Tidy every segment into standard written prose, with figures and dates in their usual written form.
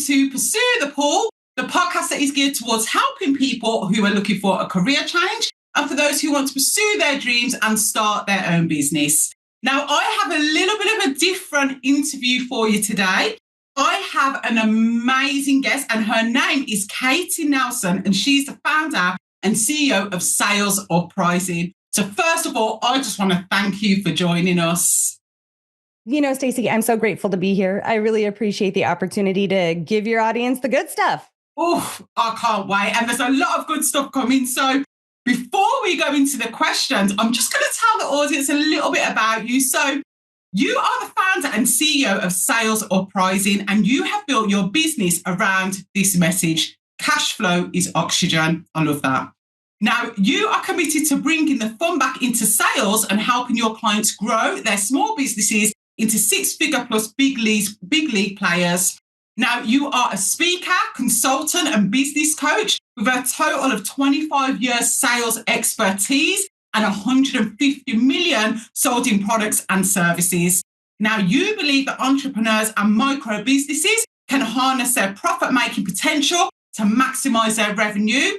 to Pursue the Pull, the podcast that is geared towards helping people who are looking for a career change and for those who want to pursue their dreams and start their own business. Now, I have a little bit of a different interview for you today. I have an amazing guest, and her name is Katie Nelson, and she's the founder and CEO of Sales Uprising. So first of all, I just want to thank you for joining us. You know, Stacey, I'm so grateful to be here. I really appreciate the opportunity to give your audience the good stuff. Oh, I can't wait. And there's a lot of good stuff coming. So before we go into the questions, I'm just going to tell the audience a little bit about you. So you are the founder and CEO of Sales Uprising, and you have built your business around this message. Cashflow is oxygen. I love that. Now, you are committed to bringing the fun back into sales and helping your clients grow their small businesses into six-figure plus big league players. Now, you are a speaker, consultant, and business coach with a total of 25 years sales expertise and 150 million sold in products and services. Now, you believe that entrepreneurs and micro businesses can harness their profit-making potential to maximize their revenue,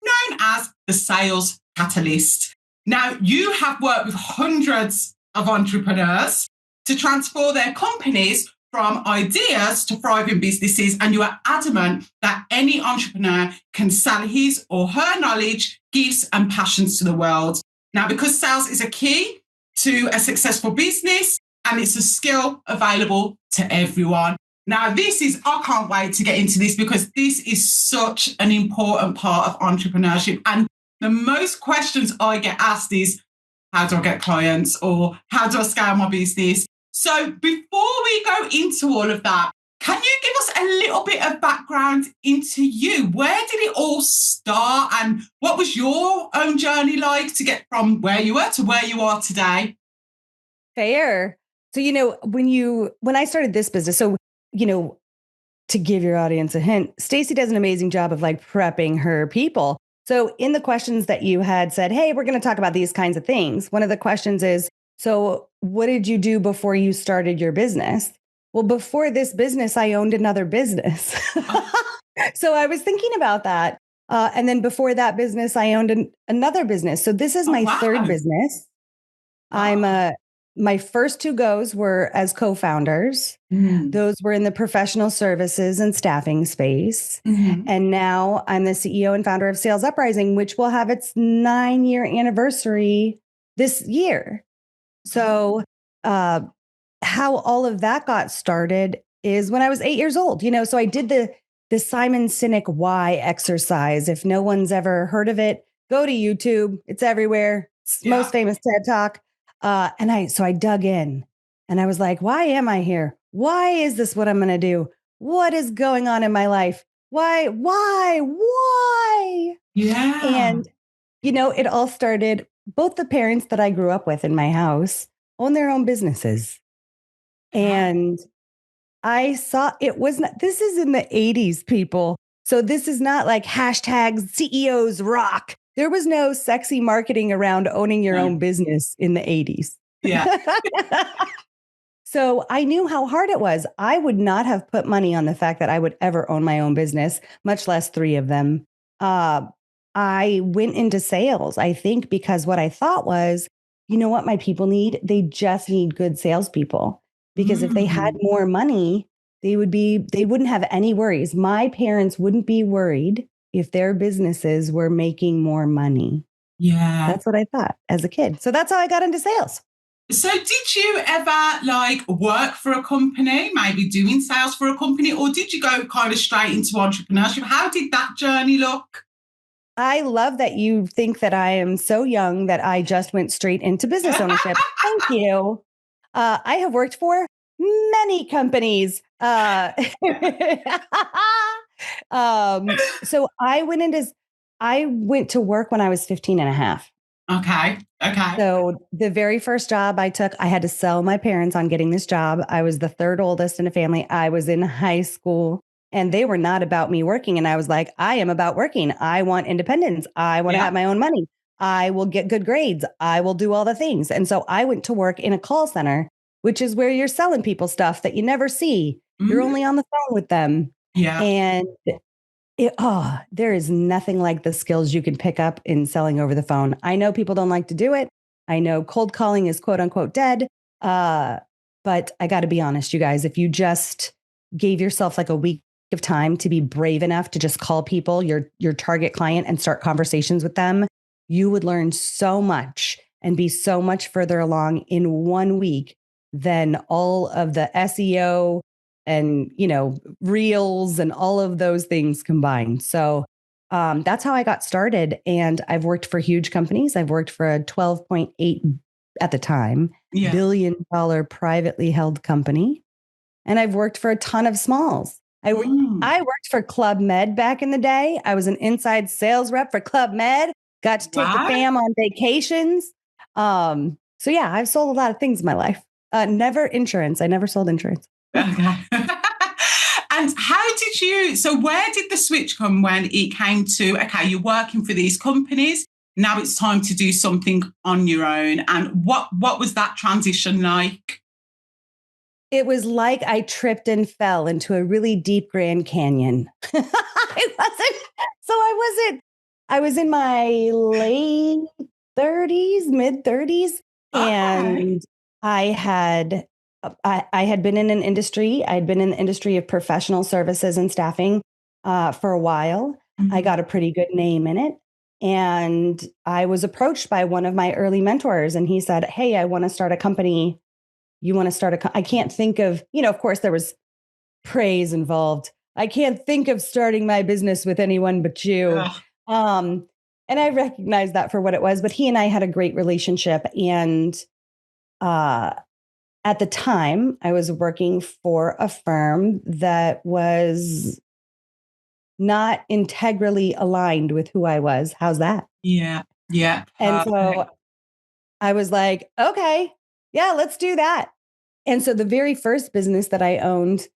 known as the sales catalyst. Now, you have worked with hundreds of entrepreneurs to transform their companies from ideas to thriving businesses, and you are adamant that any entrepreneur can sell his or her knowledge, gifts, and passions to the world. Now, because sales is a key to a successful business and it's a skill available to everyone. Now, I can't wait to get into this because this is such an important part of entrepreneurship. And the most questions I get asked is, how do I get clients, or how do I scale my business? So before we go into all of that, can you give us a little bit of background into you? Where did it all start, and what was your own journey like to get from where you were to where you are today? Fair. So, when I started this business, to give your audience a hint, Stacey does an amazing job of prepping her people. So in the questions that you had said, hey, we're going to talk about these kinds of things. One of the questions is, so what did you do before you started your business? Well, before this business, I owned another business. So I was thinking about that. And then before that business, I owned another business. So this is my third business. Wow. My first two goes were as co-founders. Mm. Those were in the professional services and staffing space. Mm-hmm. And now I'm the CEO and founder of Sales Uprising, which will have its 9-year anniversary this year. So how all of that got started is when I was 8 years old. So I did the Simon Sinek why exercise. If no one's ever heard of it, go to YouTube. It's everywhere. It's most famous TED Talk. So I dug in and I was like, why am I here? Why is this what I'm going to do? What is going on in my life? Why? Yeah. And, it all started, both the parents that I grew up with in my house own their own businesses. And I saw this is in the 80s, people. So this is not like hashtags CEOs rock. There was no sexy marketing around owning your own business in the 80s. Yeah. So I knew how hard it was. I would not have put money on the fact that I would ever own my own business, much less 3 of them. I went into sales, I think, because what I thought was, you know what my people need? They just need good salespeople. Because if they had more money, they wouldn't have any worries. My parents wouldn't be worried if their businesses were making more money. Yeah. That's what I thought as a kid. So that's how I got into sales. So did you ever work for a company, maybe doing sales for a company, or did you go kind of straight into entrepreneurship? How did that journey look? I love that you think that I am so young that I just went straight into business ownership. Thank you. I have worked for many companies. So I went to work when I was 15 and a half. Okay. So the very first job I took, I had to sell my parents on getting this job. I was the third oldest in a family. I was in high school and they were not about me working. And I was like, I am about working. I want independence. I want to have my own money. I will get good grades. I will do all the things. And so I went to work in a call center, which is where you're selling people stuff that you never see. Mm-hmm. You're only on the phone with them. Yeah. And there is nothing like the skills you can pick up in selling over the phone. I know people don't like to do it. I know cold calling is quote unquote dead. But I got to be honest, you guys, if you just gave yourself like a week of time to be brave enough to just call people, your target client, and start conversations with them, you would learn so much and be so much further along in 1 week than all of the SEO and, reels and all of those things combined. So that's how I got started. And I've worked for huge companies. I've worked for a 12.8 at the time, Yeah. $1 billion privately held company. And I've worked for a ton of smalls. I worked for Club Med back in the day. I was an inside sales rep for Club Med, got to take the fam on vacations. So yeah, I've sold a lot of things in my life. Never insurance. I never sold insurance. Okay. And where did the switch come when it came to, okay, you're working for these companies, now it's time to do something on your own. And what was that transition like? It was like I tripped and fell into a really deep Grand Canyon. I was in my late 30s, mid 30s. Okay. And I had been in an industry. I'd been in the industry of professional services and staffing for a while. I got a pretty good name in it. And I was approached by one of my early mentors, and he said, "Hey, I want to start a company. You want to start I can't think of, of course there was praise involved. I can't think of starting my business with anyone but you." And I recognized that for what it was, but he and I had a great relationship. And at the time, I was working for a firm that was not integrally aligned with who I was. How's that? Yeah. Yeah. And so I was like, okay, yeah, let's do that. And so the very first business that I owned,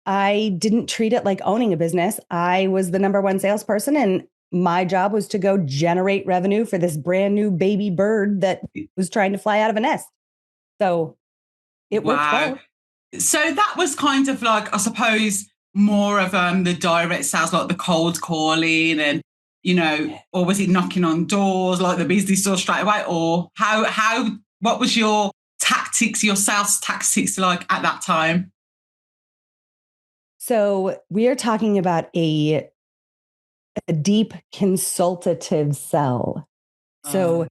I didn't treat it like owning a business. I was the number one salesperson, and my job was to go generate revenue for this brand new baby bird that was trying to fly out of a nest. So it worked well. So that was kind of like, I suppose, more of the direct sales, like the cold calling and, or was it knocking on doors like the business door straight away? Or what was your tactics, your sales tactics like at that time? So we are talking about a deep consultative sell. So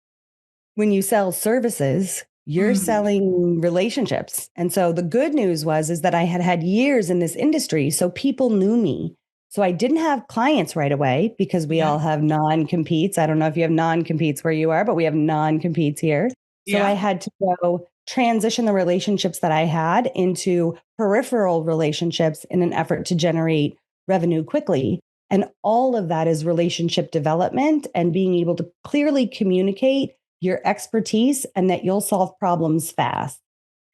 when you sell services, you're selling relationships. And so the good news is that I had years in this industry. So people knew me. So I didn't have clients right away because we all have non-competes. I don't know if you have non-competes where you are, but we have non-competes here. So I had to go transition the relationships that I had into peripheral relationships in an effort to generate revenue quickly. And all of that is relationship development and being able to clearly communicate your expertise and that you'll solve problems fast.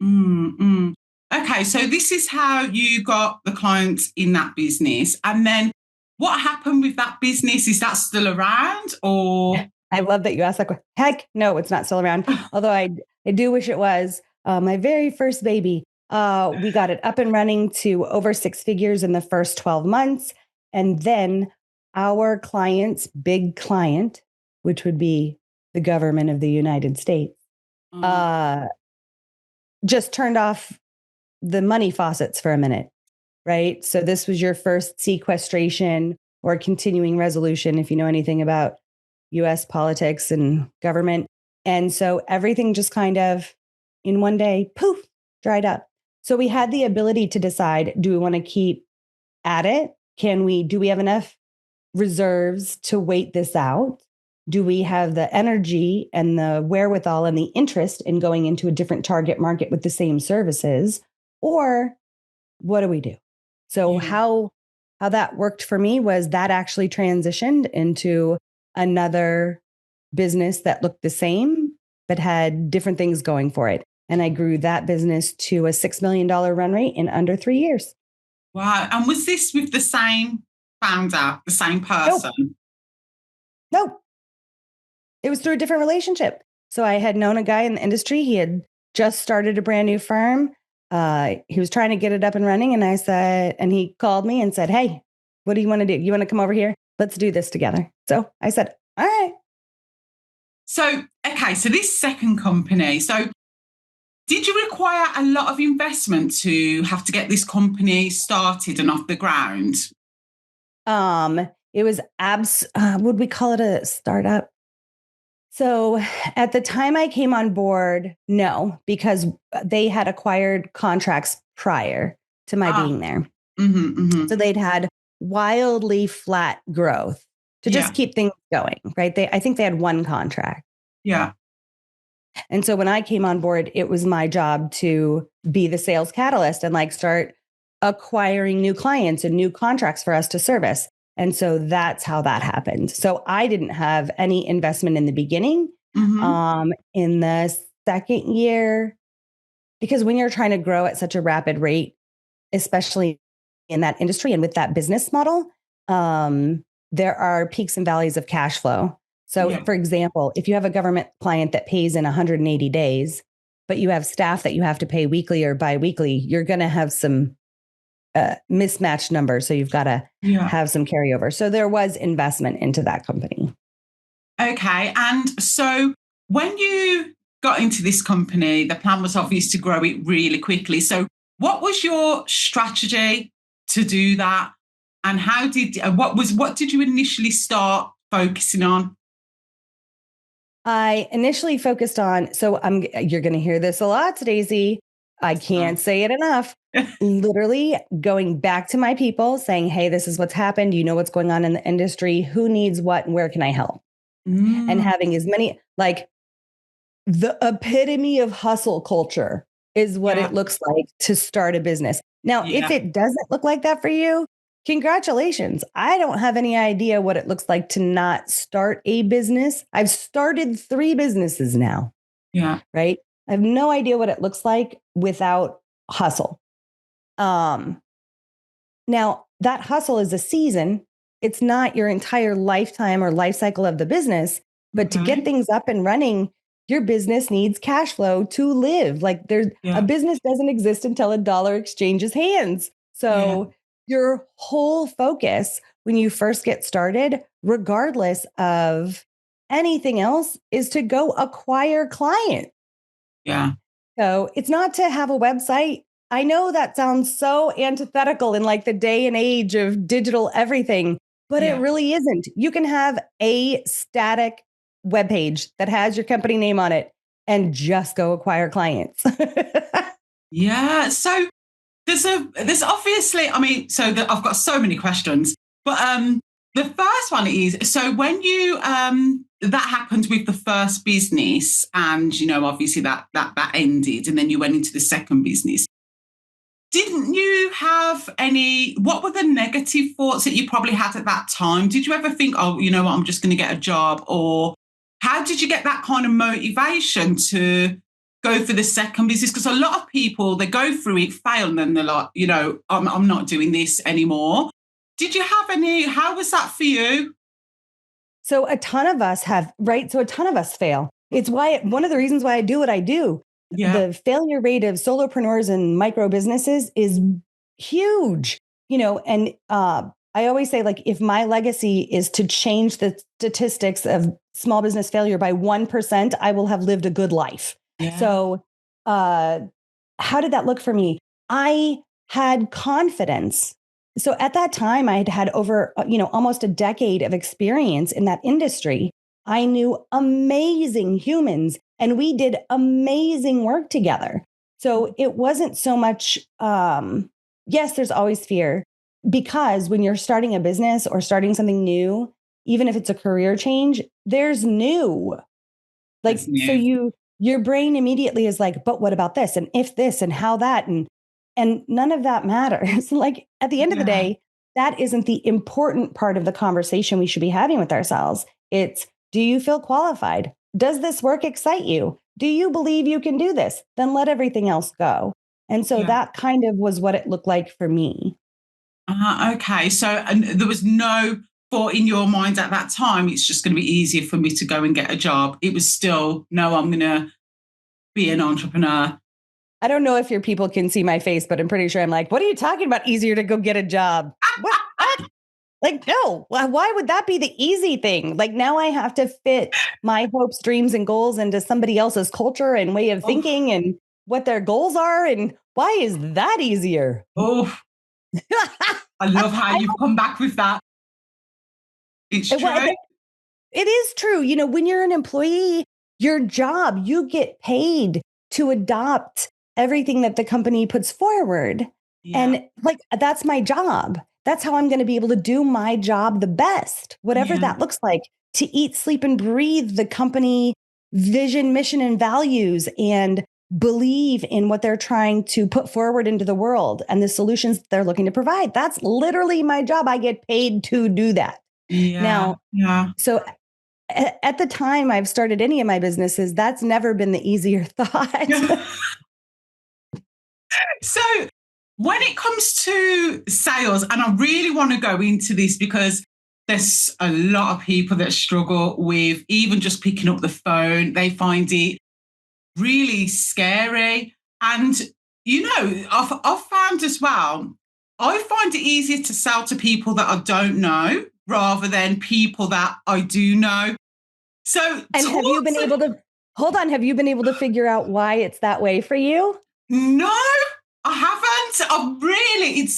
Okay, so this is how you got the clients in that business. And then what happened with that business? Is that still around, or? I love that you asked that question. Heck, no, it's not still around. Although I do wish it was. My very first baby, we got it up and running to over 6 figures in the first 12 months. And then our client's big client, which would be the government of the United States, just turned off the money faucets for a minute, right? So this was your first sequestration or continuing resolution, if you know anything about US politics and government. And so everything just kind of in one day, poof, dried up. So we had the ability to decide, do we want to keep at it? Do we have enough reserves to wait this out? Do we have the energy and the wherewithal and the interest in going into a different target market with the same services? Or what do we do? So how that worked for me was that actually transitioned into another business that looked the same, but had different things going for it. And I grew that business to a $6 million run rate in under 3 years. Wow. And was this with the same founder, the same person? Nope. It was through a different relationship. So I had known a guy in the industry. He had just started a brand new firm. He was trying to get it up and running. And he called me and said, "Hey, What do you want to do? You want to come over here? Let's do this together. So I said, all right. So, okay, so this second company, so did you require a lot of investment to have to get this company started and off the ground? It was would we call it a startup? So at the time I came on board, no, because they had acquired contracts prior to my being there. So they'd had wildly flat growth to just keep things going, right? I think they had one contract. Yeah. And so when I came on board, it was my job to be the sales catalyst and like start acquiring new clients and new contracts for us to service. And so that's how that happened. So I didn't have any investment in the beginning. In the second year, because when you're trying to grow at such a rapid rate, especially in that industry and with that business model, there are peaks and valleys of cash flow. So for example, if you have a government client that pays in 180 days, but you have staff that you have to pay weekly or biweekly, you're going to have some mismatched numbers. So you've got to have some carryover. So there was investment into that company. Okay. And so when you got into this company, the plan was obvious to grow it really quickly. So what was your strategy to do that? And what did you initially start focusing on? I initially focused on, you're going to hear this a lot, Stacey. I can't say it enough. Literally going back to my people saying, hey, this is what's happened. You know what's going on in the industry. Who needs what and where can I help? And having as many, like the epitome of hustle culture is what it looks like to start a business. Now, if it doesn't look like that for you, congratulations. I don't have any idea what it looks like to not start a business. I've started 3 businesses now. Yeah. Right. I have no idea what it looks like without hustle. Now that hustle is a season. It's not your entire lifetime or life cycle of the business, but to get things up and running, your business needs cash flow to live. Like a business doesn't exist until a dollar exchanges hands. So your whole focus when you first get started, regardless of anything else, is to go acquire clients. Yeah. So it's not to have a website. I know that sounds so antithetical in like the day and age of digital everything, but it really isn't. You can have a static webpage that has your company name on it and just go acquire clients. Yeah. So there's obviously, I mean, I've got so many questions, but the first one is, so when you that happened with the first business, and obviously that ended, and then you went into the second business. Didn't you have what were the negative thoughts that you probably had at that time? Did you ever think, oh, you know what, I'm just going to get a job? Or how did you get that kind of motivation to go for the second business? Because a lot of people, they go through it, fail, and then they're like, I'm not doing this anymore. Did you have how was that for you? So a ton of us have, right? So a ton of us fail. It's one of the reasons why I do what I do. Yeah. The failure rate of solopreneurs and micro businesses is huge, and I always say, like, if my legacy is to change the statistics of small business failure by 1%, I will have lived a good life. Yeah. So how did that look for me? I had confidence. So at that time, I had had over, almost a decade of experience in that industry. I knew amazing humans and we did amazing work together. So it wasn't so much, yes, there's always fear, because when you're starting a business or starting something new, even if it's a career change, there's new. Like, so your brain immediately is like, but what about this? And if this and how that, and none of that matters. Like at the end of the day, that isn't the important part of the conversation we should be having with ourselves. It's, do you feel qualified? Does this work excite you? Do you believe you can do this? Then let everything else go. And so that kind of was what it looked like for me. Okay. So and there was no thought in your mind at that time, it's just going to be easier for me to go and get a job. It was still, no, I'm going to be an entrepreneur. I don't know if your people can see my face, but I'm pretty sure I'm like, what are you talking about? Easier to go get a job. What? Like, no, why would that be the easy thing? Like now I have to fit my hopes, dreams, and goals into somebody else's culture and way of Oh, thinking and what their goals are. And why is that easier? oh, I love how you've come back with that. It's Well, true. it is true. When you're an employee, your job, you get paid to adopt everything that the company puts forward. Yeah, And like, that's my job. That's how I'm going to be able to do my job the best, whatever yeah, that looks like, to eat, sleep, and breathe the company vision, mission, and values, and believe in what they're trying to put forward into the world and the solutions they're looking to provide. That's literally my job. I get paid to do that. yeah, Now, yeah. so at the time I've started any of my businesses, that's never been the easier thought. So when it comes to sales, and I really want to go into this because there's a lot of people that struggle with even just picking up the phone. They find it really scary. And, I've found as well, I find it easier to sell to people that I don't know rather than people that I do know. So, And have you been able to hold on? Have you been able to figure out why it's that way for you? no, I haven't.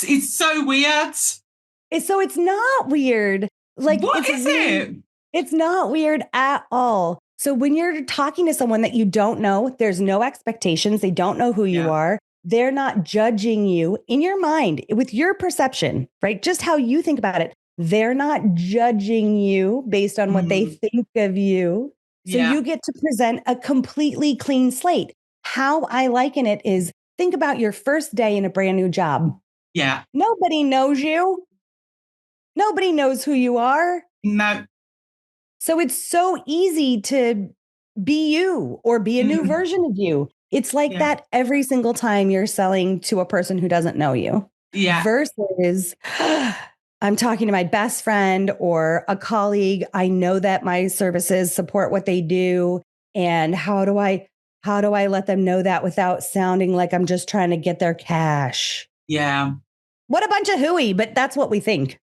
It's so weird. So it's not weird. Like What is it? it's not weird at all. So when you're talking to someone that you don't know, there's no expectations. They don't know who you Yeah. are. They're not judging you in your mind with your perception, right? Just how you think about it. They're not judging you based on what they Mm, think of you. So yeah. you get to present a completely clean slate. How I liken it is think about your first day in a brand new job. Yeah. Nobody knows you. Nobody knows who you are. No. So it's so easy to be you or be a new Mm, version of you. It's like yeah. that every single time you're selling to a person who doesn't know you Yeah. versus I'm talking to my best friend or a colleague. I know that my services support what they do. And how do I let them know that without sounding like I'm just trying to get their cash? Yeah. What a bunch of hooey, but that's what we think.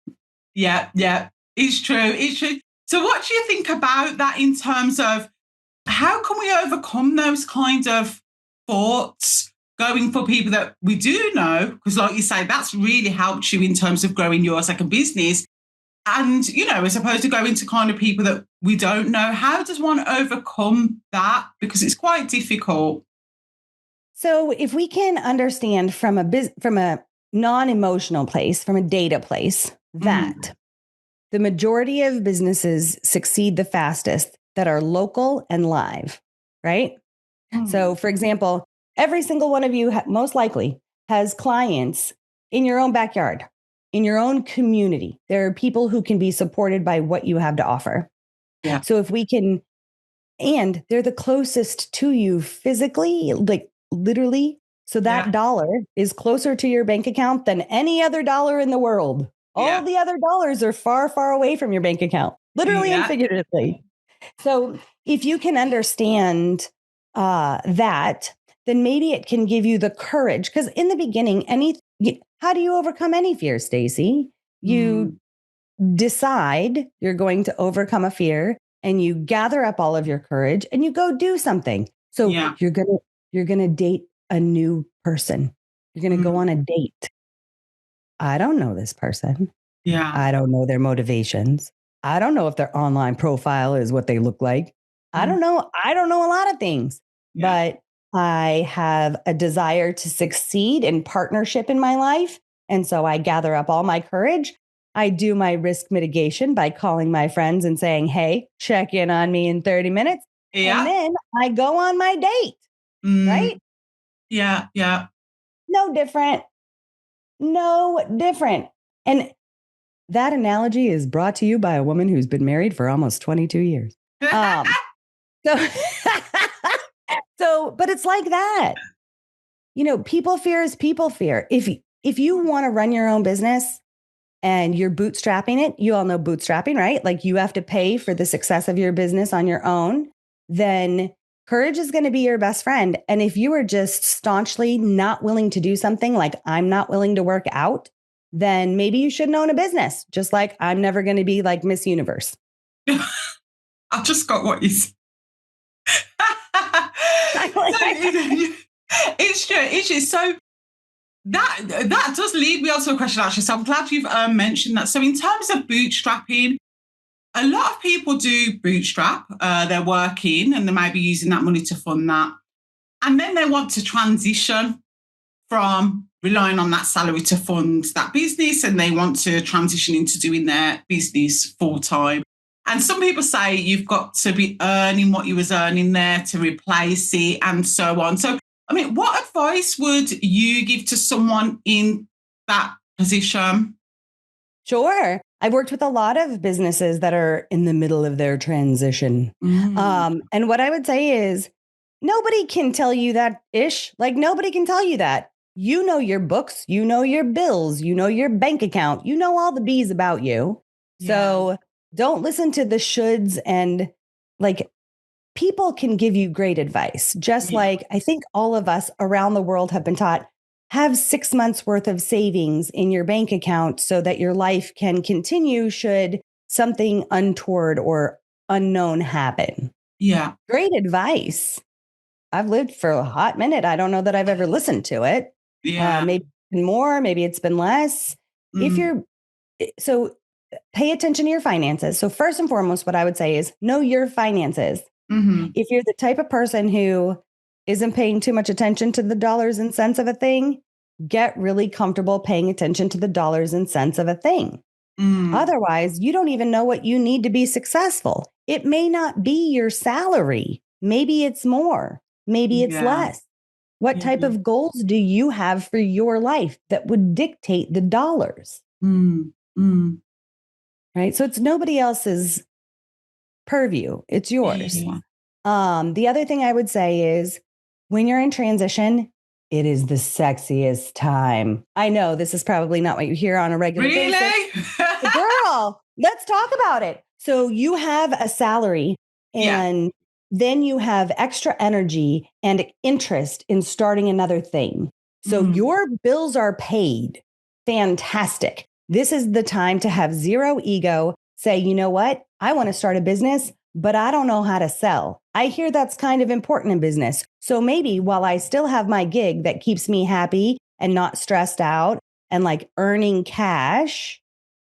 Yeah. Yeah. It's true. It's true. So what do you think about that in terms of how can we overcome those kind of thoughts going for people that we do know? Because like you say, that's really helped you in terms of growing your second business. And, as opposed to going to kind of people that we don't know, how does one overcome that? Because it's quite difficult. So if we can understand from a non-emotional place, from a data place, Mm, that the majority of businesses succeed the fastest that are local and live, right? mm, So for example, every single one of you most likely has clients in your own backyard, in your own community. There are people who can be supported by what you have to offer. yeah. So if we can, and they're the closest to you physically, like literally. So that Yeah. dollar is closer to your bank account than any other dollar in the world. All Yeah. the other dollars are far, far away from your bank account, literally and Yeah. figuratively. So if you can understand that, then maybe it can give you the courage. Because in the beginning, how do you overcome any fear, Stacey? You Mm, decide you're going to overcome a fear and you gather up all of your courage and you go do something. So yeah. you're going to date a new person. You're going to go on Mm, a date. I don't know this person. yeah. I don't know their motivations. I don't know if their online profile is what they look like. I Mm, don't know. I don't know a lot of things, yeah. but I have a desire to succeed in partnership in my life. And so I gather up all my courage. I do my risk mitigation by calling my friends and saying, hey, check in on me in 30 minutes. And Yeah. then I go on my date, right? Mm, yeah. Yeah. No different. No different. And that analogy is brought to you by a woman who's been married for almost 22 years. Um, so, but it's like that. People fear is people fear. If you want to run your own business and you're bootstrapping it, you all know bootstrapping, right? Like you have to pay for the success of your business on your own, then courage is going to be your best friend. And if you are just staunchly not willing to do something like I'm not willing to work out, then maybe you shouldn't own a business. Just like I'm never going to be like Miss Universe. I just got what you said. It's true. It's just so that does lead me on to a question, actually. So I'm glad you've mentioned that. So in terms of bootstrapping, a lot of people do bootstrap. They're working and they might be using that money to fund that. And then they want to transition from relying on that salary to fund that business, and they want to transition into doing their business full time. And some people say you've got to be earning what you was earning there to replace it and so on. So, I mean, what advice would you give to someone in that position? Sure. I've worked with a lot of businesses that are in the middle of their transition. And what I would say is nobody can tell you that ish. Like nobody can tell you that. You know your books, you know your bills, you know your bank account, you know all the B's about you. Yeah. So don't listen to the shoulds, and like people can give you great advice. Just like I think all of us around the world have been taught, have 6 months worth of savings in your bank account so that your life can continue should something untoward or unknown happen. Yeah. Great advice. I've lived for a hot minute. I don't know that I've ever listened to it. Yeah. Maybe more, maybe it's been less. So pay attention to your finances. So first and foremost, what I would say is know your finances. If you're the type of person who isn't paying too much attention to the dollars and cents of a thing, get really comfortable paying attention to the dollars and cents of a thing. Otherwise, you don't even know what you need to be successful. It may not be your salary. Maybe it's more. Maybe it's less. What type of goals do you have for your life that would dictate the dollars? Right? So it's nobody else's purview. It's yours. The other thing I would say is when you're in transition, it is the sexiest time. I know this is probably not what you hear on a regular basis. Girl, let's talk about it. So you have a salary and then you have extra energy and interest in starting another thing. So your bills are paid. Fantastic. This is the time to have zero ego. Say, you know what? I want to start a business, but I don't know how to sell. I hear that's kind of important in business. So maybe while I still have my gig that keeps me happy and not stressed out and like earning cash,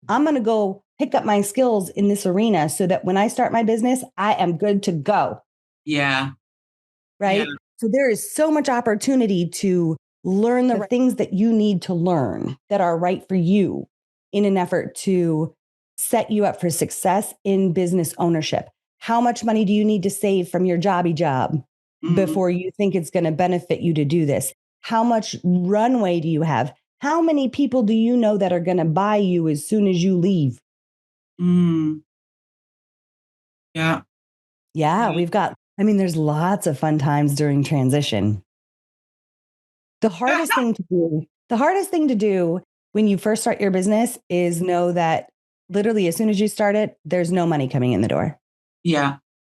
I'm going to go pick up my skills in this arena so that when I start my business, I am good to go. Yeah. Right. Yeah. So there is so much opportunity to learn the things that you need to learn that are right for you in an effort to set you up for success in business ownership. How much money do you need to save from your jobby job before you think it's going to benefit you to do this? How much runway do you have? How many people do you know that are going to buy you as soon as you leave? Yeah, we've got, there's lots of fun times during transition. The hardest thing to do when you first start your business is know that literally as soon as you start it, there's no money coming in the door. Yeah.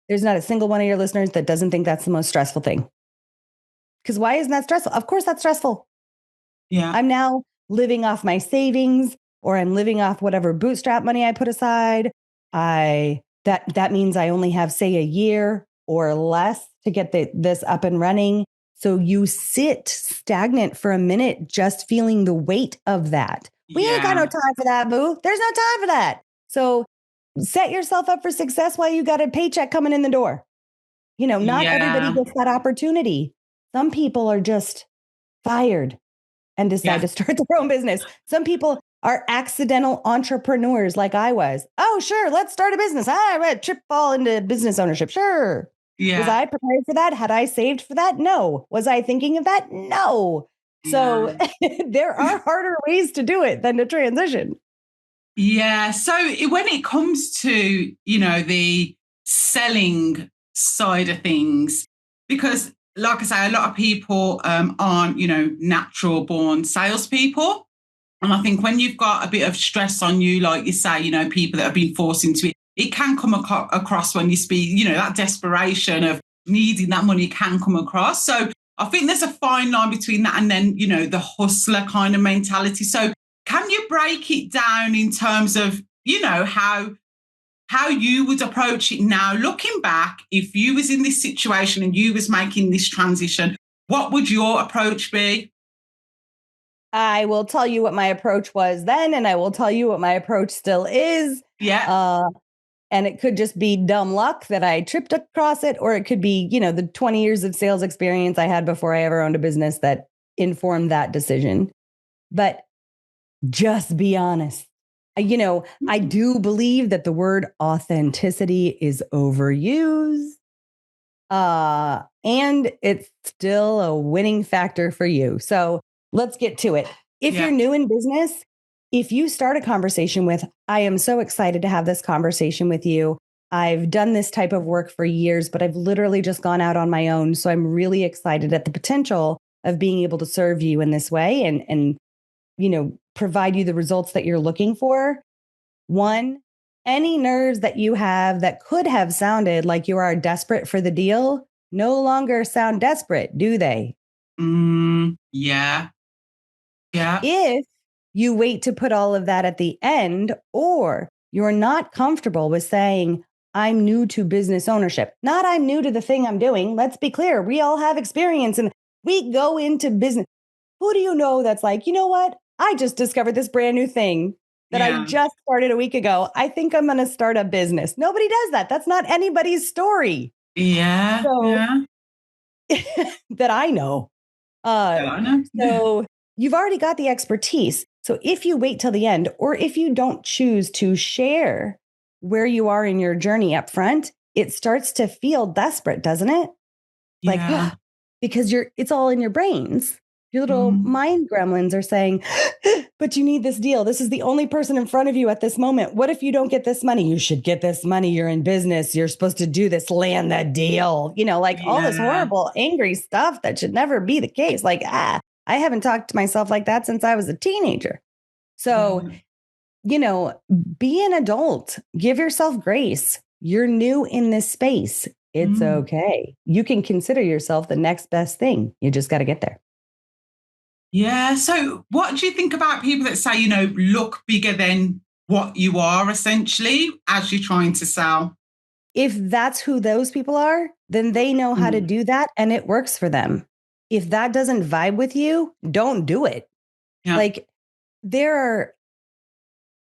There's not a single one of your listeners that doesn't think that's the most stressful thing. Because why isn't that stressful? Of course, that's stressful. Yeah. I'm now living off my savings, or I'm living off whatever bootstrap money I put aside. That means I only have, say, a year or less to get this up and running. So you sit stagnant for a minute, just feeling the weight of that. We ain't got no time for that, boo. There's no time for that. So set yourself up for success while you got a paycheck coming in the door. Not everybody gets that opportunity. Some people are just fired and decide to start their own business. Some people are accidental entrepreneurs like I was. Oh, sure, let's start a business. I read trip fall into business ownership. Sure. Yeah. Was I prepared for that? Had I saved for that? No. Was I thinking of that? No. So there are harder ways to do it than to transition. Yeah. So when it comes to, the selling side of things, because like I say, a lot of people aren't, natural born salespeople. And I think when you've got a bit of stress on you, like you say, people that have been forced into it, it can come across when you speak, that desperation of needing that money can come across. So I think there's a fine line between that and then, the hustler kind of mentality. So can you break it down in terms of, how you would approach it now, looking back, if you was in this situation and you was making this transition, what would your approach be? I will tell you what my approach was then, and I will tell you what my approach still is. Yeah. And it could just be dumb luck that I tripped across it, or it could be, the 20 years of sales experience I had before I ever owned a business that informed that decision. But just be honest. I do believe that the word authenticity is overused. And it's still a winning factor for you. So let's get to it. If you're new in business, if you start a conversation with, I am so excited to have this conversation with you. I've done this type of work for years, but I've literally just gone out on my own. So I'm really excited at the potential of being able to serve you in this way and provide you the results that you're looking for. One, any nerves that you have that could have sounded like you are desperate for the deal no longer sound desperate, do they? Yeah. Yeah. If you wait to put all of that at the end, or you're not comfortable with saying, I'm new to business ownership, not I'm new to the thing I'm doing. Let's be clear. We all have experience and we go into business. Who do you know that's like, you know what? I just discovered this brand new thing that I just started a week ago. I think I'm going to start a business. Nobody does that. That's not anybody's story. Yeah. So that I know. So you've already got the expertise. So if you wait till the end, or if you don't choose to share where you are in your journey up front, it starts to feel desperate, doesn't it? Like, because it's all in your brains. Your little mind gremlins are saying, but you need this deal. This is the only person in front of you at this moment. What if you don't get this money? You should get this money. You're in business. You're supposed to do this, land that deal, all this horrible, angry stuff that should never be the case. Like, I haven't talked to myself like that since I was a teenager. So, be an adult, give yourself grace. You're new in this space. It's okay. You can consider yourself the next best thing. You just got to get there. Yeah. So what do you think about people that say, look bigger than what you are essentially as you're trying to sell? If that's who those people are, then they know how to do that and it works for them. If that doesn't vibe with you, don't do it. Yeah. Like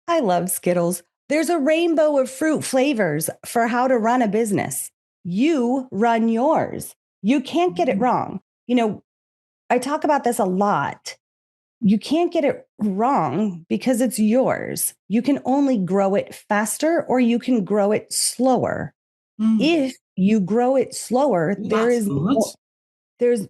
I love Skittles. There's a rainbow of fruit flavors for how to run a business. You run yours. You can't get it wrong. I talk about this a lot. You can't get it wrong because it's yours. You can only grow it faster or you can grow it slower. If you grow it slower, there's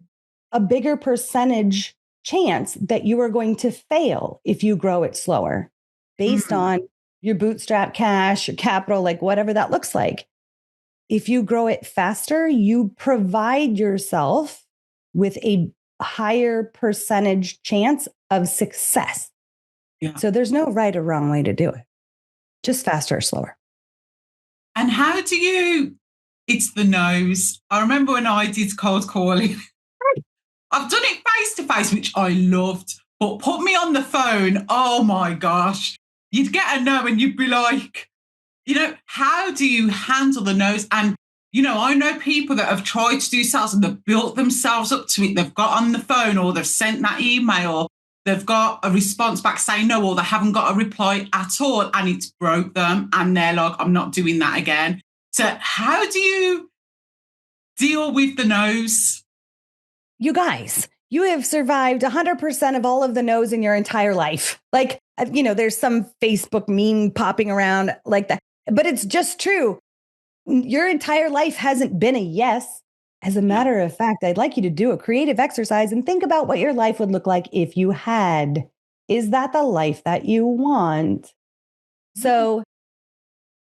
a bigger percentage chance that you are going to fail if you grow it slower based on your bootstrap cash, your capital, like whatever that looks like. If you grow it faster, you provide yourself with a higher percentage chance of success. Yeah. So there's no right or wrong way to do it. Just faster or slower. And how do you, it's the nose. I remember when I did cold calling, I've done it face to face, which I loved, but put me on the phone. Oh my gosh. You'd get a no and you'd be like, how do you handle the no's? And, I know people that have tried to do sales and they've built themselves up to it. They've got on the phone or they've sent that email. They've got a response back saying no, or they haven't got a reply at all. And it's broke them. And they're like, I'm not doing that again. So how do you deal with the no's? You guys, you have survived 100% of all of the no's in your entire life. Like, there's some Facebook meme popping around like that, but it's just true. Your entire life hasn't been a yes. As a matter of fact, I'd like you to do a creative exercise and think about what your life would look like if you had. Is that the life that you want? So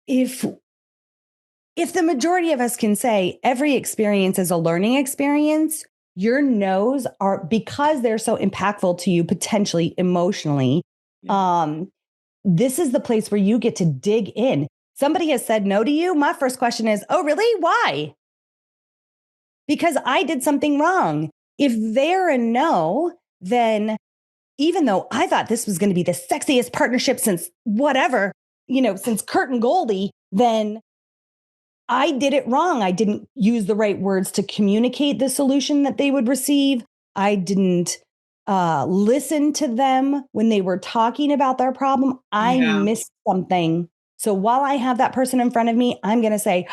if the majority of us can say every experience is a learning experience, your no's are, because they're so impactful to you potentially emotionally, this is the place where you get to dig in. Somebody has said no to you. My first question is, oh, really? Why? Because I did something wrong. If they're a no, then even though I thought this was going to be the sexiest partnership since whatever, since Kurt and Goldie, then I did it wrong. I didn't use the right words to communicate the solution that they would receive. I didn't listen to them when they were talking about their problem. I missed something. So while I have that person in front of me, I'm going to say,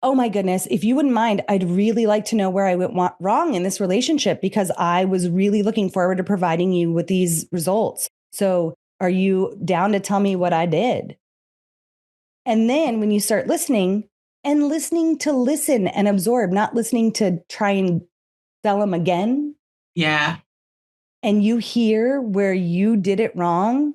oh my goodness, if you wouldn't mind, I'd really like to know where I went wrong in this relationship, because I was really looking forward to providing you with these results. So are you down to tell me what I did? And then when you start listening to listen and absorb, not listening to try and sell them again. Yeah. And you hear where you did it wrong,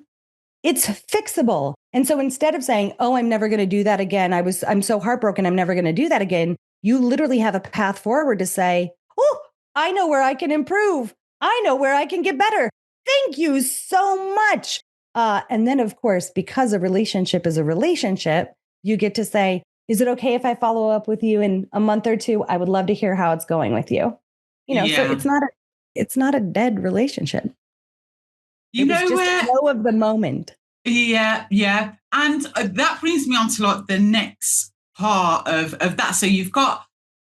it's fixable. And so instead of saying, oh, I'm never going to do that again, I'm so heartbroken, I'm never going to do that again, you literally have a path forward to say, oh, I know where I can improve. I know where I can get better. Thank you so much. And then, of course, because a relationship is a relationship, you get to say, is it okay if I follow up with you in a month or two? I would love to hear how it's going with you. So it's not a dead relationship. It was just a flow of the moment. Yeah. And that brings me on to like the next part of that. So you've got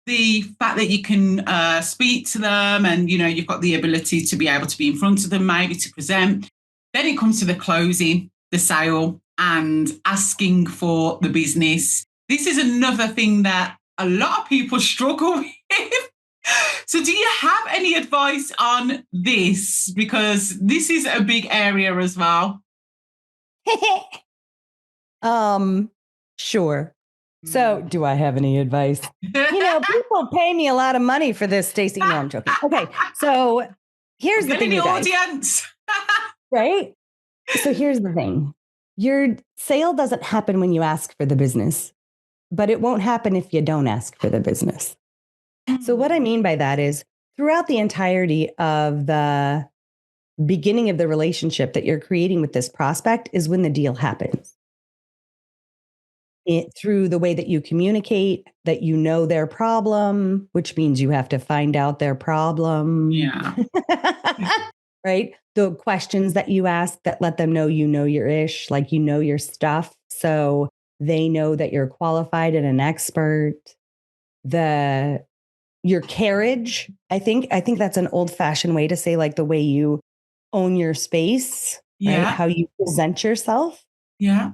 the fact that you can speak to them, and, you've got the ability to be able to be in front of them, maybe to present. Then it comes to the closing, the sale, and asking for the business. This is another thing that a lot of people struggle with. So do you have any advice on this? Because this is a big area as well. Sure. So do I have any advice? People pay me a lot of money for this, Stacey. No, I'm joking. Okay. So here's the thing, the you guys. Audience. Right? So here's the thing. Your sale doesn't happen when you ask for the business, but it won't happen if you don't ask for the business. So what I mean by that is, throughout the entirety of the beginning of the relationship that you're creating with this prospect is when the deal happens. Through the way that you communicate, that you know their problem, which means you have to find out their problem. Yeah. Right? The questions that you ask that let them know your ish, like your stuff. So they know that you're qualified and an expert. Your carriage, I think that's an old-fashioned way to say, like, the way you own your space, right? How you present yourself. Yeah.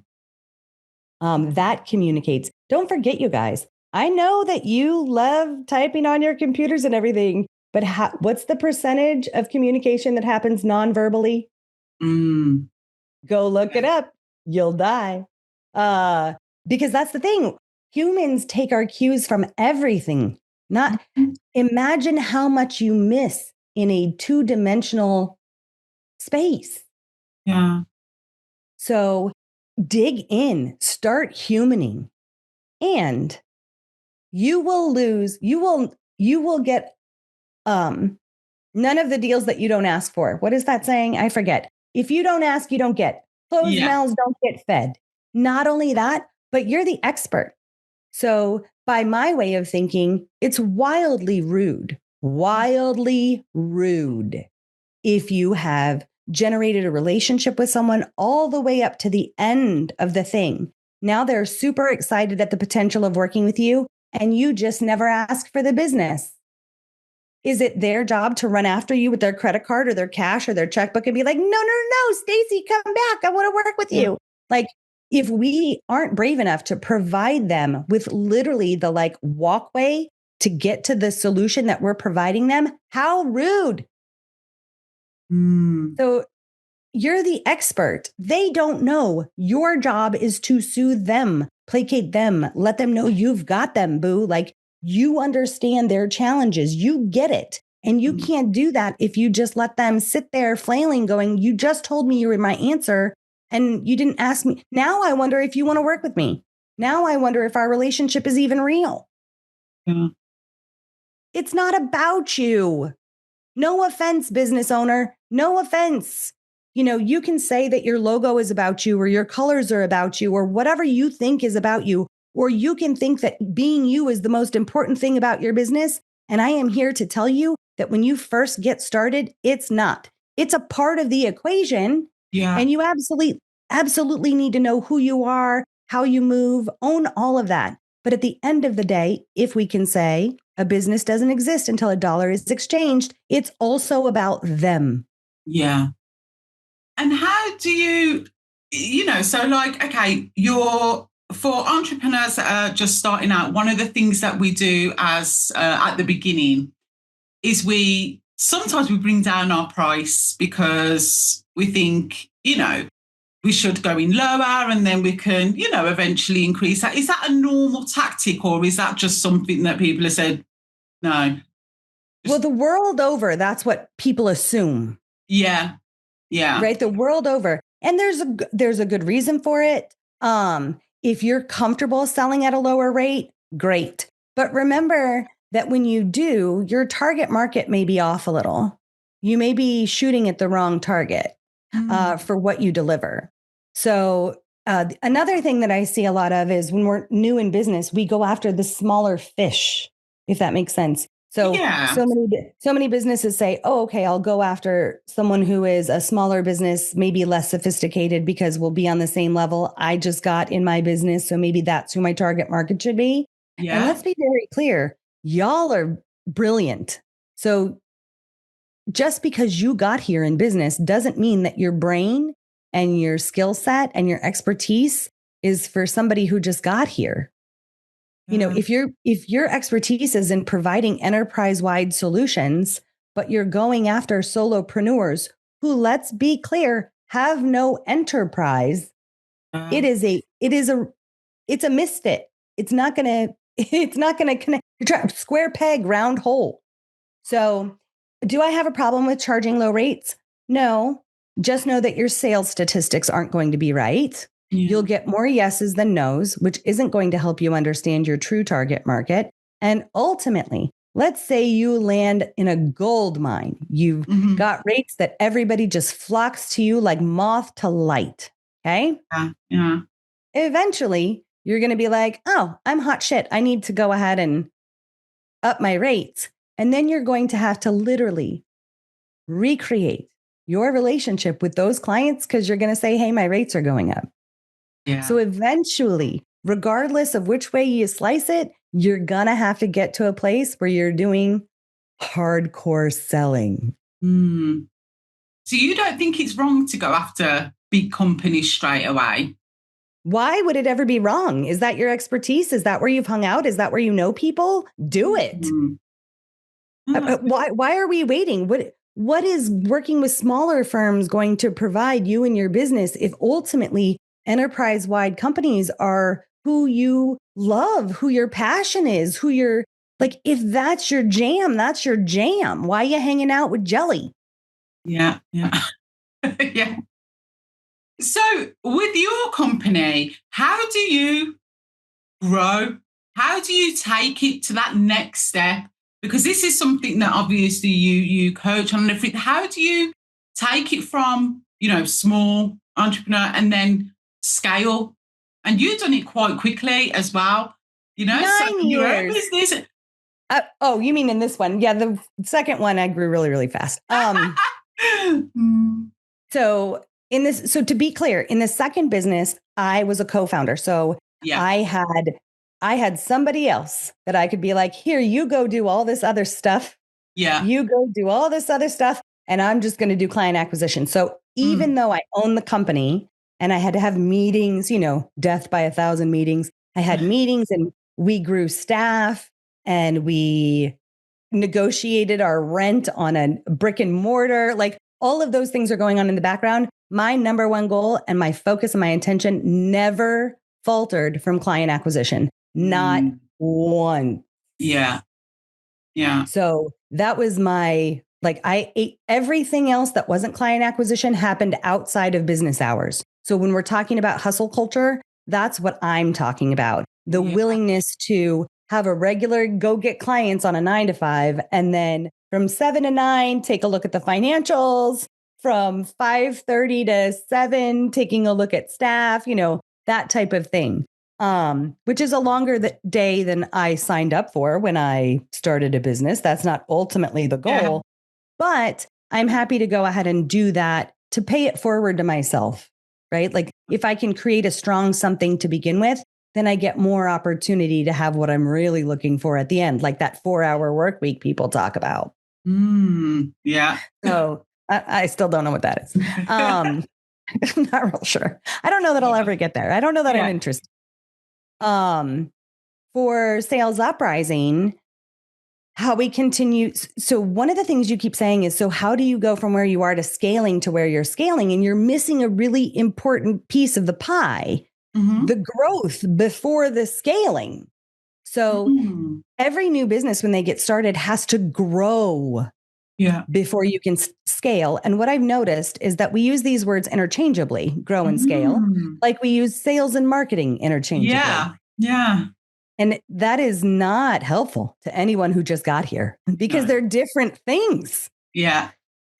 That communicates. Don't forget, you guys, I know that you love typing on your computers and everything, but what's the percentage of communication that happens non-verbally? Go look it up. You'll die. Because that's the thing. Humans take our cues from everything. Not imagine how much you miss in a two-dimensional space. Yeah. So dig in, start humaning, and you will get none of the deals that you don't ask for. What is that saying? I forget. If you don't ask, you don't get. Closed mouths don't get fed. Not only that, but you're the expert. So by my way of thinking, it's wildly rude if you have generated a relationship with someone all the way up to the end of the thing. Now they're super excited at the potential of working with you, and you just never ask for the business. Is it their job to run after you with their credit card or their cash or their checkbook and be like, no, Stacey, come back. I want to work with you. Like, if we aren't brave enough to provide them with literally the walkway to get to the solution that we're providing them, how rude. So you're the expert. They don't know. Your job is to soothe them, placate them, let them know you've got them, boo. Like, you understand their challenges. You get it. And you can't do that if you just let them sit there flailing, going, you just told me you were my answer and you didn't ask me. Now I wonder if you want to work with me. Now I wonder if our relationship is even real. Yeah. It's not about you. No offense, business owner. No offense. You can say that your logo is about you, or your colors are about you, or whatever you think is about you. Or you can think that being you is the most important thing about your business. And I am here to tell you that when you first get started, it's not. it's a part of the equation. Yeah. And you absolutely need to know who you are, how you move, own all of that. But at the end of the day, if we can say a business doesn't exist until a dollar is exchanged, it's also about them. Yeah. And how do you, so like, okay, for entrepreneurs that are just starting out, one of the things that we do as at the beginning is sometimes we bring down our price because we think, we should go in lower and then we can, eventually increase that. Is that a normal tactic, or is that just something that people have said, no? Well, the world over, that's what people assume. Yeah. Yeah. Right. The world over. And there's a good reason for it. If you're comfortable selling at a lower rate, great. But remember that when you do, your target market may be off a little. You may be shooting at the wrong target for what you deliver. So another thing that I see a lot of is when we're new in business, we go after the smaller fish, if that makes sense. So, so many businesses say, oh, okay, I'll go after someone who is a smaller business, maybe less sophisticated, because we'll be on the same level I just got in my business. So maybe that's who my target market should be. Yeah. And let's be very clear. Y'all are brilliant. So just because you got here in business doesn't mean that your brain and your skill set and your expertise is for somebody who just got here. If your expertise is in providing enterprise-wide solutions, but you're going after solopreneurs who, let's be clear, have no enterprise, it's a misfit. It's not going to connect. Square peg, round hole. So, do I have a problem with charging low rates? No. Just know that your sales statistics aren't going to be right. Yeah. You'll get more yeses than nos, which isn't going to help you understand your true target market. And ultimately, let's say you land in a gold mine. You've got rates that everybody just flocks to you like moth to light. Okay. Yeah. Eventually, you're going to be like, oh, I'm hot shit. I need to go ahead and up my rates. And then you're going to have to literally recreate your relationship with those clients because you're going to say, hey, my rates are going up. Yeah. So eventually, regardless of which way you slice it, you're going to have to get to a place where you're doing hardcore selling. So you don't think it's wrong to go after big companies straight away? Why would it ever be wrong? Is that your expertise? Is that where you've hung out? Is that where you know people? Do it. Why are we waiting? What is working with smaller firms going to provide you and your business if ultimately enterprise-wide companies are who you love, who your passion is, who you're like, if that's your jam, that's your jam. Why are you hanging out with jelly? Yeah. Yeah. So with your company, how do you grow? How do you take it to that next step? Because this is something that obviously you coach on. How do you take it from, small entrepreneur and then scale? And you've done it quite quickly as well. 9 years. Your own business. Oh, you mean in this one? Yeah, the second one I grew really, really fast. So to be clear, in the second business, I was a co-founder. So yeah. I had somebody else that I could be like, here, you go do all this other stuff. Yeah. You go do all this other stuff. And I'm just going to do client acquisition. So even though I own the company and I had to have meetings, death by 1,000 meetings, I had meetings and we grew staff and we negotiated our rent on a brick and mortar. Like all of those things are going on in the background. My number one goal and my focus and my intention never faltered from client acquisition. Not one. Yeah. Yeah. So that was I ate everything else that wasn't client acquisition happened outside of business hours. So when we're talking about hustle culture, that's what I'm talking about. The willingness to have a regular go get clients on a 9 to 5. And then from 7 to 9, take a look at the financials. From 5:30 to 7, taking a look at staff, that type of thing. Which is a longer day than I signed up for when I started a business. That's not ultimately the goal. Yeah. But I'm happy to go ahead and do that to pay it forward to myself, right? Like if I can create a strong something to begin with, then I get more opportunity to have what I'm really looking for at the end, like that 4-hour work week people talk about. Yeah. So I still don't know what that is. I'm not real sure. I don't know that I'll ever get there. I don't know that I'm interested. For Sales Uprising, how we continue. So one of the things you keep saying is, so how do you go from where you are to scaling to where you're scaling? And you're missing a really important piece of the pie, the growth before the scaling. So every new business, when they get started, has to grow before you can scale. And what I've noticed is that we use these words interchangeably, grow and scale, like we use sales and marketing interchangeably. Yeah. And that is not helpful to anyone who just got here because they're different things. Yeah.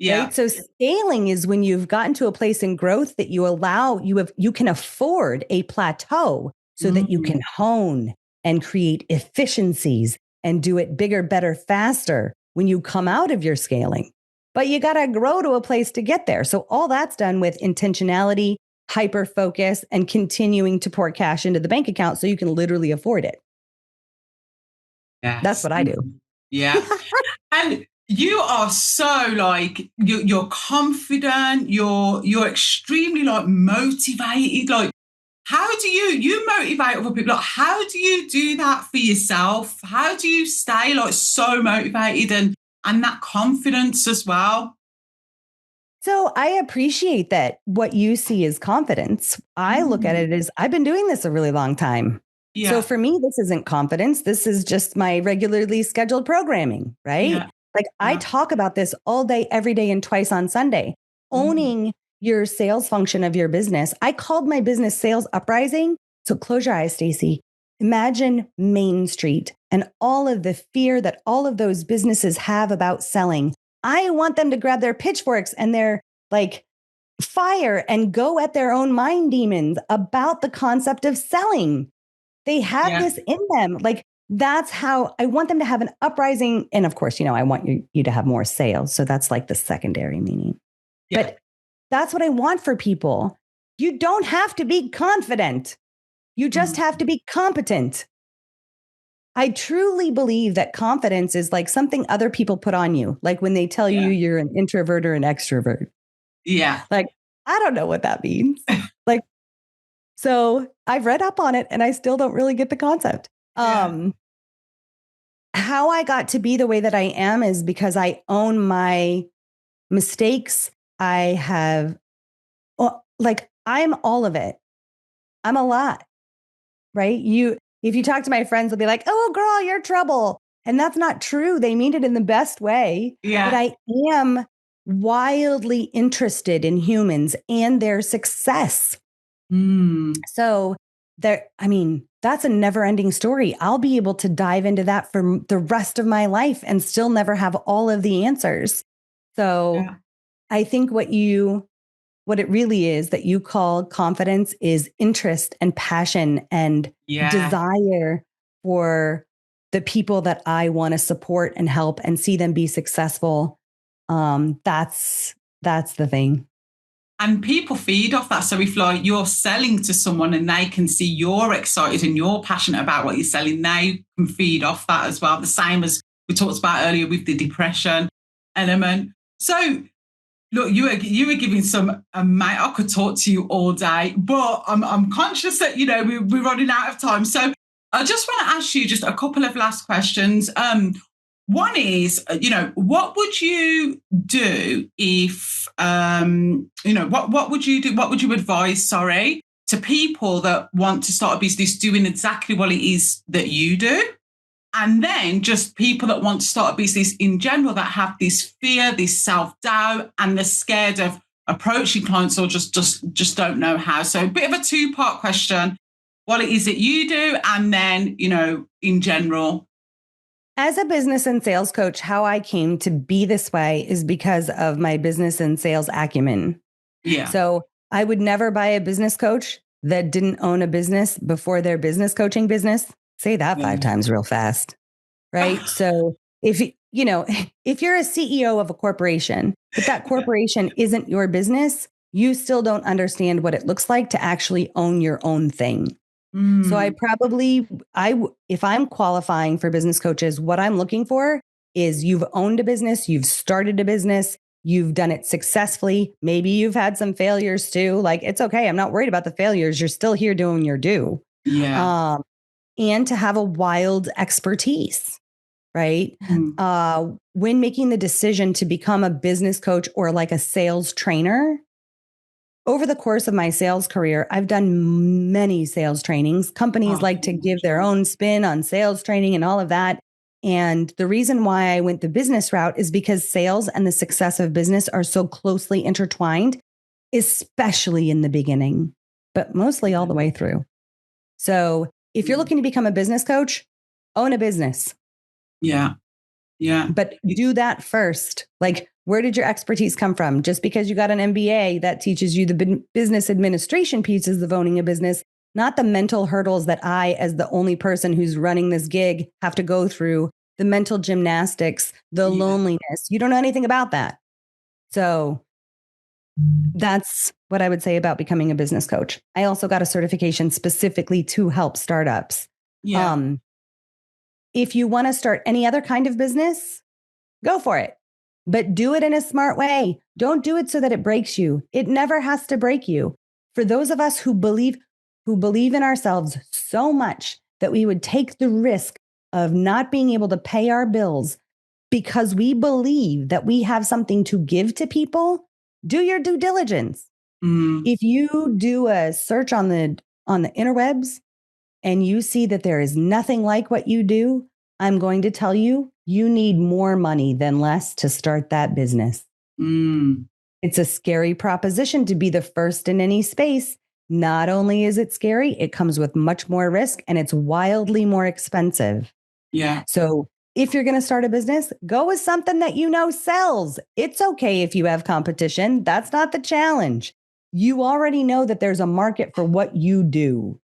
Right? So scaling is when you've gotten to a place in growth that you can afford a plateau so that you can hone and create efficiencies and do it bigger, better, faster when you come out of your scaling. But you got to grow to a place to get there. So all that's done with intentionality, hyper focus, and continuing to pour cash into the bank account so you can literally afford it. Yes. That's what I do. Yeah. And you are so like, you're confident, you're extremely like motivated. Like, how do you motivate other people? Like, how do you do that for yourself? How do you stay like so motivated and that confidence as well? So I appreciate that what you see is confidence. I look at it as I've been doing this a really long time. Yeah. So for me, this isn't confidence. This is just my regularly scheduled programming, right? Yeah. Like I talk about this all day, every day, and twice on Sunday. Owning your sales function of your business. I called my business Sales Uprising. So close your eyes, Stacey. Imagine Main Street and all of the fear that all of those businesses have about selling. I want them to grab their pitchforks and their like fire and go at their own mind demons about the concept of selling. They have this in them. Like that's how I want them to have an uprising. And of course, I want you to have more sales. So that's like the secondary meaning. Yeah. But that's what I want for people. You don't have to be confident. You just have to be competent. I truly believe that confidence is like something other people put on you. Like when they tell you you're an introvert or an extrovert. Yeah. Like, I don't know what that means. Like, so I've read up on it and I still don't really get the concept. How I got to be the way that I am is because I own my mistakes. I have, I'm all of it. I'm a lot, right? If you talk to my friends, they'll be like, oh, girl, you're trouble. And that's not true. They mean it in the best way. Yeah. But I am wildly interested in humans and their success. So that's a never ending story. I'll be able to dive into that for the rest of my life and still never have all of the answers. So I think what it really is that you call confidence is interest and passion and desire for the people that I want to support and help and see them be successful. That's the thing. And people feed off that. So if like you're selling to someone and they can see you're excited and you're passionate about what you're selling, they can feed off that as well. The same as we talked about earlier with the depression element. So look, you were giving some, I could talk to you all day, but I'm conscious that, we're running out of time. So I just want to ask you just a couple of last questions. One is, what would you do if, what would you do? What would you advise, to people that want to start a business doing exactly what it is that you do? And then just people that want to start a business in general that have this fear, this self-doubt, and they're scared of approaching clients or just don't know how. So a bit of a two-part question, what it is that you do, and then, in general. As a business and sales coach, how I came to be this way is because of my business and sales acumen. Yeah. So I would never buy a business coach that didn't own a business before their business coaching business. Say that 5 times real fast, right? So if if you're a CEO of a corporation, but that corporation isn't your business, you still don't understand what it looks like to actually own your own thing. So if I'm qualifying for business coaches, what I'm looking for is you've owned a business, you've started a business, you've done it successfully. Maybe you've had some failures too. Like, it's okay. I'm not worried about the failures. You're still here doing your due. Yeah. And to have a wild expertise, right? When making the decision to become a business coach or like a sales trainer, over the course of my sales career, I've done many sales trainings. Companies like to give their own spin on sales training and all of that. And the reason why I went the business route is because sales and the success of business are so closely intertwined, especially in the beginning, but mostly all the way through. So if you're looking to become a business coach, own a business. Yeah. Yeah. But do that first. Like, where did your expertise come from? Just because you got an MBA, that teaches you the business administration pieces of owning a business, not the mental hurdles that I, as the only person who's running this gig, have to go through, the mental gymnastics, the loneliness. You don't know anything about that. So that's what I would say about becoming a business coach. I also got a certification specifically to help startups. Yeah. If you want to start any other kind of business, go for it. But do it in a smart way. Don't do it so that it breaks you. It never has to break you. For those of us who believe in ourselves so much that we would take the risk of not being able to pay our bills because we believe that we have something to give to people, do your due diligence. If you do a search on the interwebs and you see that there is nothing like what you do, I'm going to tell you, you need more money than less to start that business. It's a scary proposition to be the first in any space. Not only is it scary, it comes with much more risk and it's wildly more expensive. Yeah. So if you're going to start a business, go with something that you know sells. It's okay if you have competition. That's not the challenge. You already know that there's a market for what you do.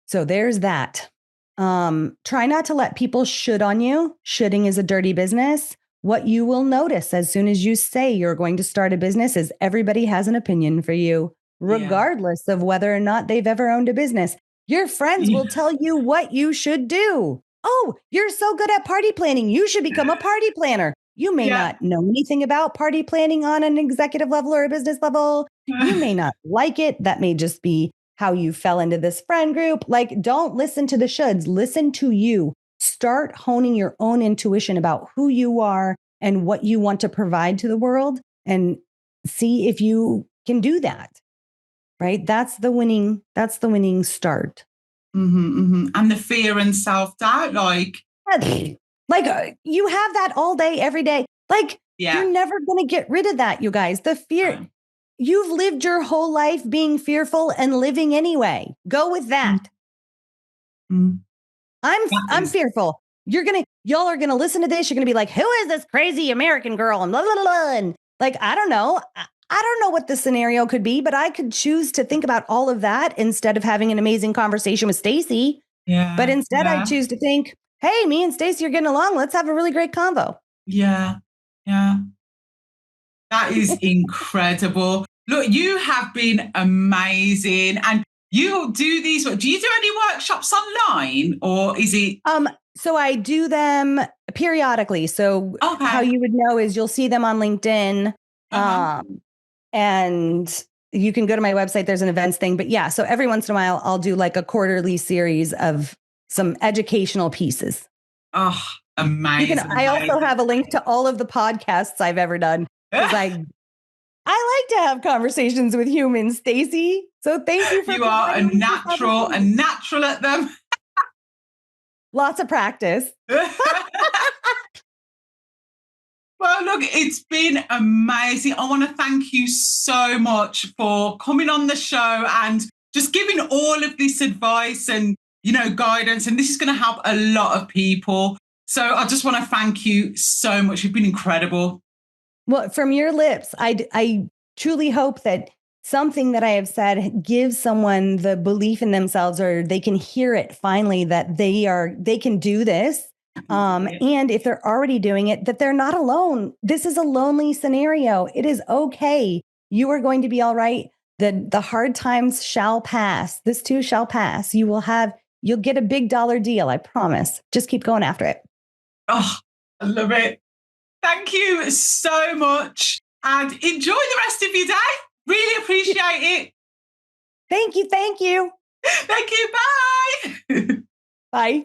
So there's that. Try not to let people should on you. Shoulding is a dirty business. What you will notice as soon as you say you're going to start a business is everybody has an opinion for you, regardless of whether or not they've ever owned a business. Your friends will tell you what you should do. Oh, you're so good at party planning. You should become a party planner. You may not know anything about party planning on an executive level or a business level. You may not like it. That may just be how you fell into this friend group. Like, don't listen to the shoulds. Listen to you. Start honing your own intuition about who you are and what you want to provide to the world and see if you can do that. Right? That's the winning start. And the fear and self-doubt, like you have that all day, every day. Like, you're never going to get rid of that, you guys. The fear, you've lived your whole life being fearful and living anyway. Go with that. I'm fearful. Y'all are gonna listen to this. You're gonna be like, who is this crazy American girl? And blah, blah, blah. And like, I don't know. I don't know what the scenario could be, but I could choose to think about all of that instead of having an amazing conversation with Stacey. But instead I choose to think, hey, me and Stacey are getting along. Let's have a really great convo. Yeah. That is incredible. Look, you have been amazing. And you do these, do you do any workshops online or is it? So I do them periodically. So how you would know is you'll see them on LinkedIn. And you can go to my website. There's an events thing. But yeah, so every once in a while, I'll do like a quarterly series of some educational pieces. Oh, amazing. I also have a link to all of the podcasts I've ever done. Because I like to have conversations with humans, Stacey. So thank you for You are a natural at them. Lots of practice. Well, look, it's been amazing. I want to thank you so much for coming on the show and just giving all of this advice and, guidance. And this is going to help a lot of people. So I just want to thank you so much. You've been incredible. Well, from your lips, I truly hope that something that I have said gives someone the belief in themselves, or they can hear it finally that they can do this. And if they're already doing it, that they're not alone. This is a lonely scenario. It is okay. You are going to be all right. The hard times shall pass. This too shall pass. You'll get a big dollar deal. I promise. Just keep going after it. Oh, I love it. Thank you so much. And enjoy the rest of your day. Really appreciate it. Thank you. Thank you. Thank you. Bye. Bye.